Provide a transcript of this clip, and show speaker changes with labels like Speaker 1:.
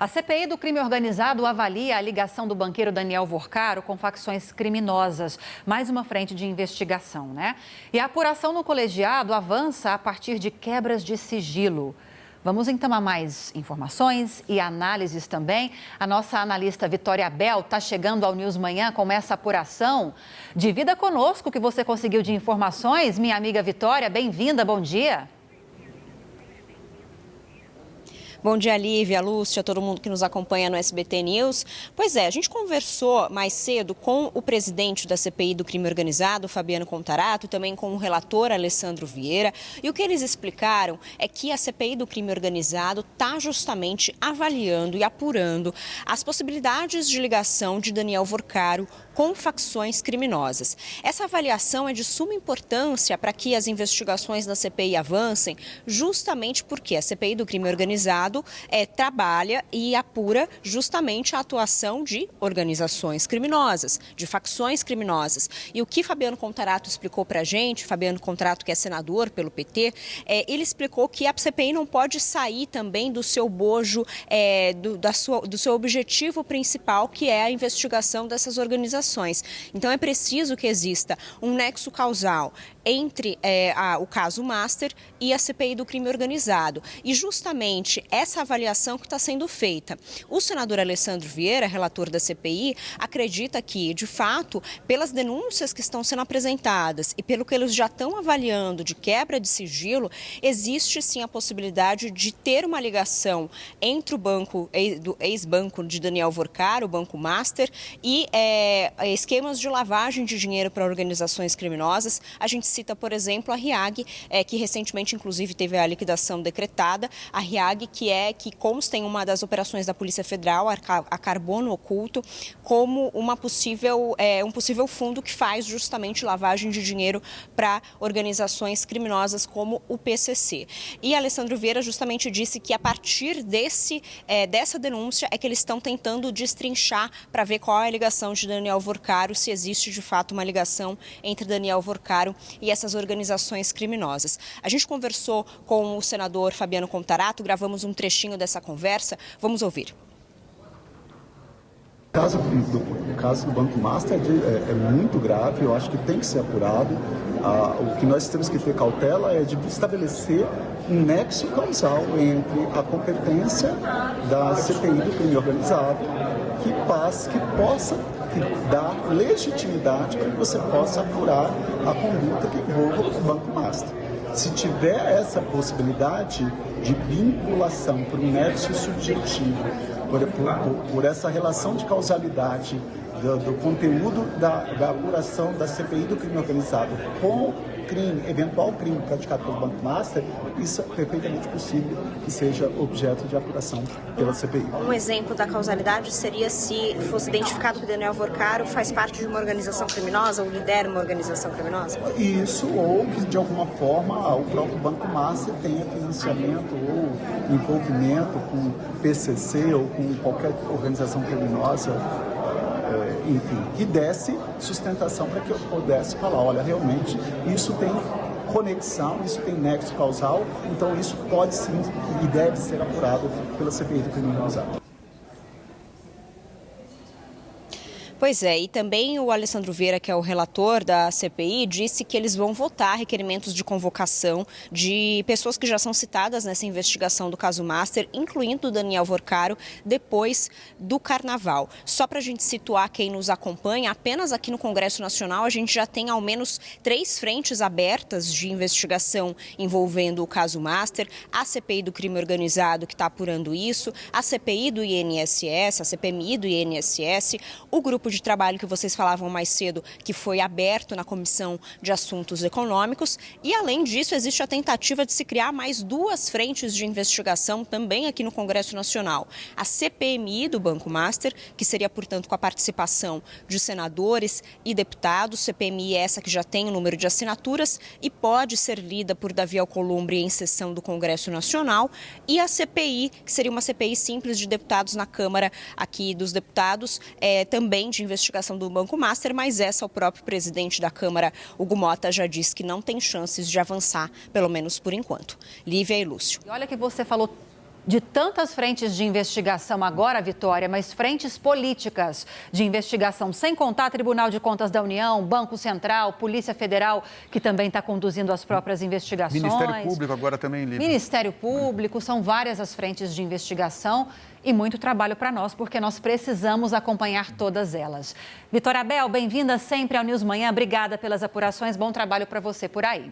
Speaker 1: A CPI do crime organizado avalia a ligação do banqueiro Daniel Vorcaro com facções criminosas. Mais uma frente de investigação, né? E a apuração no colegiado avança a partir de quebras de sigilo. Vamos então a mais informações e análises também. A nossa analista Vitória Abel está chegando ao News Manhã com essa apuração. Divida conosco o que você conseguiu de informações, minha amiga Vitória. Bem-vinda, bom dia.
Speaker 2: Bom dia, Lívia, Lúcia, todo mundo que nos acompanha no SBT News. Pois é, a gente conversou mais cedo com o presidente da CPI do crime organizado, Fabiano Contarato, também com o relator Alessandro Vieira. E o que eles explicaram é que a CPI do crime organizado está justamente avaliando e apurando as possibilidades de ligação de Daniel Vorcaro com facções criminosas. Essa avaliação é de suma importância para que as investigações da CPI avancem, justamente porque a CPI do crime organizado trabalha e apura justamente a atuação de organizações criminosas, de facções criminosas. E o que Fabiano Contarato explicou para a gente, Fabiano Contarato, que é senador pelo PT, ele explicou que a CPI não pode sair também do seu bojo, do seu objetivo principal, que é a investigação dessas organizações. Então é preciso que exista um nexo causal entre o caso Master e a CPI do crime organizado. E justamente essa avaliação que está sendo feita. O senador Alessandro Vieira, relator da CPI, acredita que, de fato, pelas denúncias que estão sendo apresentadas e pelo que eles já estão avaliando de quebra de sigilo, existe sim a possibilidade de ter uma ligação entre o banco, do ex-banco de Daniel Vorcaro, o Banco Master, e esquemas de lavagem de dinheiro para organizações criminosas. A gente cita, por exemplo, a RIAG, que recentemente, inclusive, teve a liquidação decretada. A RIAG, que consta em uma das operações da Polícia Federal, a Carbono Oculto, como um possível fundo que faz justamente lavagem de dinheiro para organizações criminosas como o PCC. E Alessandro Vieira justamente disse que a partir dessa denúncia é que eles estão tentando destrinchar para ver qual é a ligação de Daniel Vorcaro, se existe de fato uma ligação entre Daniel Vorcaro e essas organizações criminosas. A gente conversou com o senador Fabiano Contarato, gravamos um trechinho dessa conversa, vamos ouvir.
Speaker 3: O caso do Banco Master é muito grave, eu acho que tem que ser apurado. O que nós temos que ter cautela é de estabelecer um nexo causal entre a competência da CPI do crime organizado que possa dar legitimidade para que você possa apurar a conduta que envolva o Banco Master. Se tiver essa possibilidade de vinculação por um nexo subjetivo, por essa relação de causalidade do conteúdo da apuração da CPI do crime organizado com eventual crime praticado pelo Banco Master, isso é perfeitamente possível que seja objeto de apuração pela CPI.
Speaker 2: Um exemplo da causalidade seria se fosse identificado que Daniel Vorcaro faz parte de uma organização criminosa ou lidera uma organização criminosa?
Speaker 3: Isso, ou que de alguma forma o próprio Banco Master tenha financiamento ou envolvimento com PCC ou com qualquer organização criminosa, enfim, que desse sustentação para que eu pudesse falar, olha, realmente isso tem conexão, isso tem nexo causal, então isso pode sim e deve ser apurado pela CPI do crime organizado.
Speaker 2: Pois é, e também o Alessandro Vieira, que é o relator da CPI, disse que eles vão votar requerimentos de convocação de pessoas que já são citadas nessa investigação do caso Master, incluindo o Daniel Vorcaro, depois do Carnaval. Só para a gente situar quem nos acompanha, apenas aqui no Congresso Nacional a gente já tem ao menos 3 frentes abertas de investigação envolvendo o caso Master, a CPI do crime organizado que está apurando isso, a CPI do INSS, a CPMI do INSS, o grupo de trabalho que vocês falavam mais cedo, que foi aberto na Comissão de Assuntos Econômicos. E, além disso, existe a tentativa de se criar mais 2 frentes de investigação também aqui no Congresso Nacional. A CPMI do Banco Master, que seria, portanto, com a participação de senadores e deputados. CPMI essa que já tem o número de assinaturas e pode ser lida por Davi Alcolumbre em sessão do Congresso Nacional. E a CPI, que seria uma CPI simples de deputados na Câmara aqui dos Deputados, também de investigação do Banco Master, mas o próprio presidente da Câmara, Hugo Mota, já disse que não tem chances de avançar, pelo menos por enquanto. Lívia e Lúcio.
Speaker 1: E olha que você falou de tantas frentes de investigação agora, Vitória, mas frentes políticas de investigação, sem contar Tribunal de Contas da União, Banco Central, Polícia Federal, que também está conduzindo as próprias investigações.
Speaker 4: Ministério Público agora também, Lívia.
Speaker 1: Ministério Público, são várias as frentes de investigação e muito trabalho para nós, porque nós precisamos acompanhar todas elas. Vitória Abel, bem-vinda sempre ao News Manhã. Obrigada pelas apurações, bom trabalho para você por aí.